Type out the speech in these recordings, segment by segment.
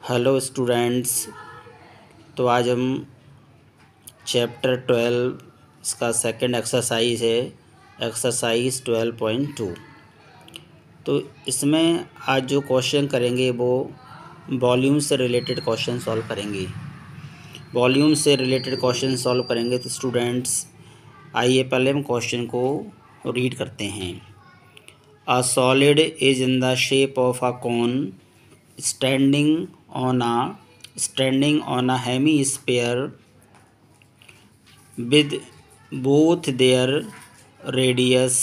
Hello students. तो आज हम चैप्टर 12 इसका सेकंड एक्सरसाइज है, एक्सरसाइज 12.2। तो इसमें आज जो क्वेश्चन करेंगे वो वॉल्यूम से रिलेटेड क्वेश्चन सॉल्व करेंगे। वॉल्यूम से रिलेटेड क्वेश्चन सॉल्व करेंगे तो स्टूडेंट्स आइए पहले हम क्वेश्चन को रीड करते हैं। A solid is in the shape of a cone standing on a hemisphere with both their radius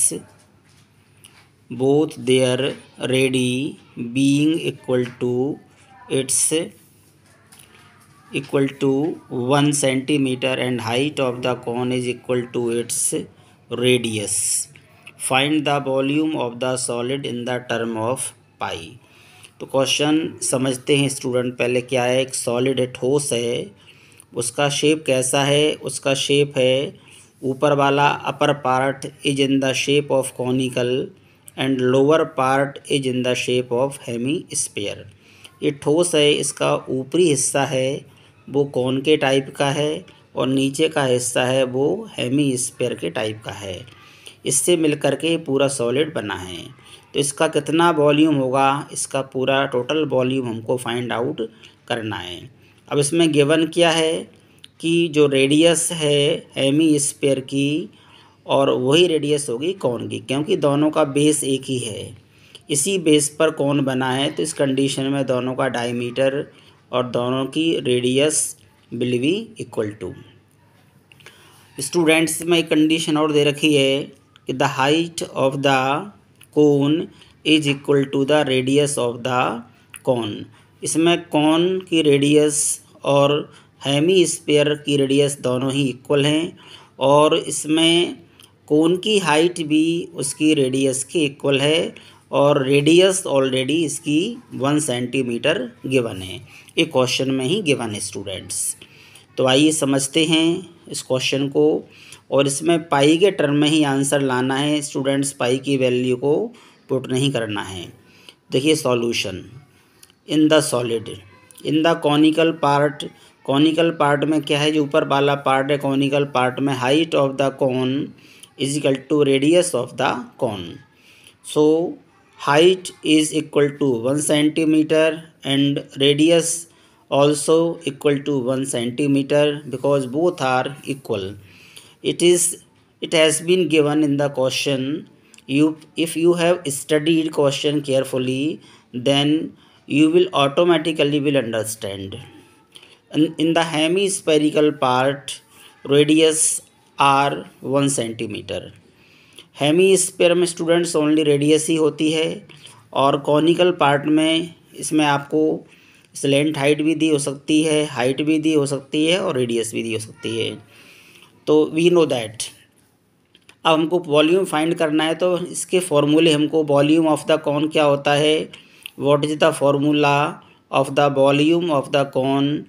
being its equal to 1 centimeter and height of the cone is equal to its radius. Find the volume of the solid in the term of pi. तो question समझते हैं student. पहले क्या है, एक solid है, ठोस है, उसका शेप कैसा है? उसका शेप है ऊपर वाला upper part is in the shape of conical and lower part is in the shape of hemisphere. ये ठोस है, इसका ऊपरी हिस्सा है वो कॉन के टाइप का है और नीचे का हिस्सा है वो हेमी स्फीयर के टाइप का है। इससे मिलकर के पूरा सॉलिड बना है। तो इसका कितना वॉल्यूम होगा, इसका पूरा टोटल वॉल्यूम हमको फाइंड आउट करना है। अब इसमें गिवन क्या है कि जो रेडियस है हेमी स्फीयर की और वही रेडियस होगी कॉन की, क्योंकि दोनों का बेस एक ही है, इसी बेस पर कॉन बना है। तो इस कंडीशन में दोनों का डायमीटर और दोनों की radius will be equal to. Students में एक कंडीशन और दे रखी है कि the height of the cone is equal to the radius of the cone. इसमें कॉन की रेडियस और हेमी स्फीयर की रेडियस दोनों ही इक्वल हैं और इसमें कोन की हाइट भी उसकी रेडियस के इक्वल है और रेडियस ऑलरेडी इसकी 1 सेंटीमीटर गिवन है। ये क्वेश्चन में ही गिवन है स्टूडेंट्स। तो आइए समझते हैं इस क्वेश्चन को, और इसमें पाई के टर्म में ही आंसर लाना है स्टूडेंट्स, पाई की वैल्यू को पुट नहीं करना है। देखिए solution. In the solid in the conical part में क्या है, जो ऊपर वाला पार्ट है कॉनिकल पार्ट में height of the cone is equal to radius of the cone. So height is equal to 1 centimetre and radius also equal to 1 centimeter because both are equal. It has been given in the question. If you have studied question carefully, then you will automatically will understand. In the hemispherical part, radius are 1 centimeter. Hemisphere में students only radius ही होती है और conical part में इसमें आपको slant height भी दी हो सकती है, हाइट भी दी हो सकती है और रेडियस भी दी हो सकती है। तो वी नो दैट। अब हमको वॉल्यूम फाइंड करना है, तो इसके फॉर्मूले हमको वॉल्यूम ऑफ द कॉन क्या होता है, what is the formula of the volume of the cone.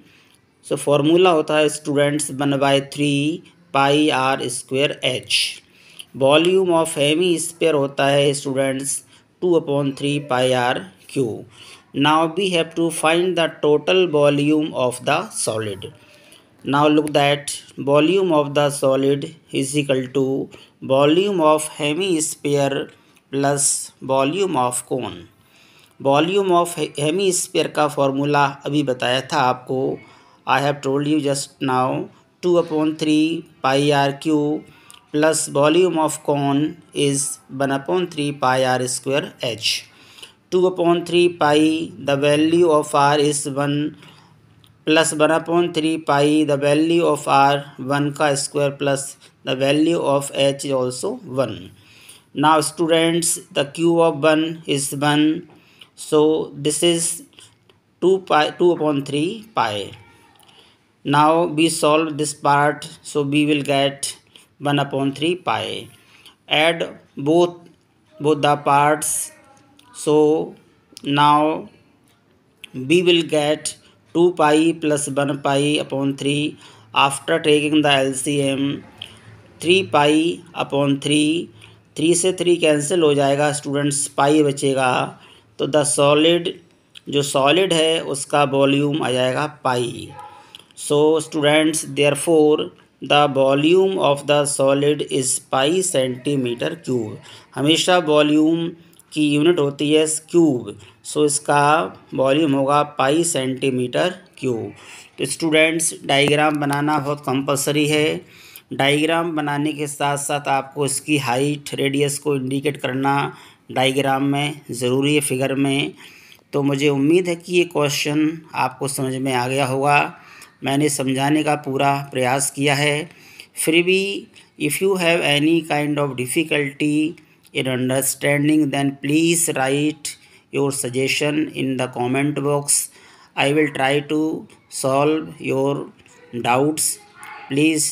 So formula होता है students 1/3 pi r square h. Volume of hemisphere होता है students 2/3 pi r cube. Now we have to find the total volume of the solid. Now look that volume of the solid is equal to volume of hemisphere plus volume of cone. Volume of hemisphere का formula अभी बताया था आपको, I have told you just now 2/3 pi r q plus volume of cone is 1/3 pi r square h. 2/3 pi, the value of r is 1 plus 1/3 pi, the value of r 1 का square plus the value of h is also 1. Now students, the q of 1 is 1, so this is 2/3 pi. Now we solve this part, so we will get 1/3 pi. Add both the parts. So now we will get 2 pi plus 1 pi upon 3. After taking the LCM 3 pi upon 3, 3 से 3 cancel हो जाएगा students, पाई बचेगा। तो the solid जो solid है उसका volume आ जाएगा pi. So students therefore the volume of the solid is pi centimetre cube. हमेशा वॉल्यूम की यूनिट होती है क्यूब, सो इसका वॉल्यूम होगा पाई सेंटीमीटर क्यूब। तो स्टूडेंट्स डायग्राम बनाना बहुत कंपलसरी है। डायग्राम बनाने के साथ साथ आपको इसकी हाइट रेडियस को इंडिकेट करना डायग्राम में ज़रूरी है, फिगर में। तो मुझे उम्मीद है कि ये क्वेश्चन आपको समझ में आ गया होगा। मैंने समझाने का पूरा प्रयास किया है। फिर भी if you have any kind of difficulty in understanding, then please write your suggestion in the comment box. I will try to solve your doubts. Please,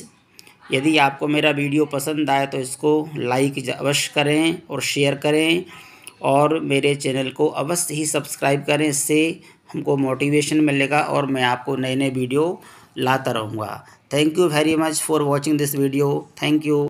यदि आपको मेरा वीडियो पसंद आए तो इसको लाइक अवश्य करें और शेयर करें, और मेरे चैनल को अवश्य ही सब्सक्राइब करें। इससे हमको मोटिवेशन मिलेगा और मैं आपको नए नए वीडियो लाता रहूँगा। Thank you very much for watching this video. Thank you.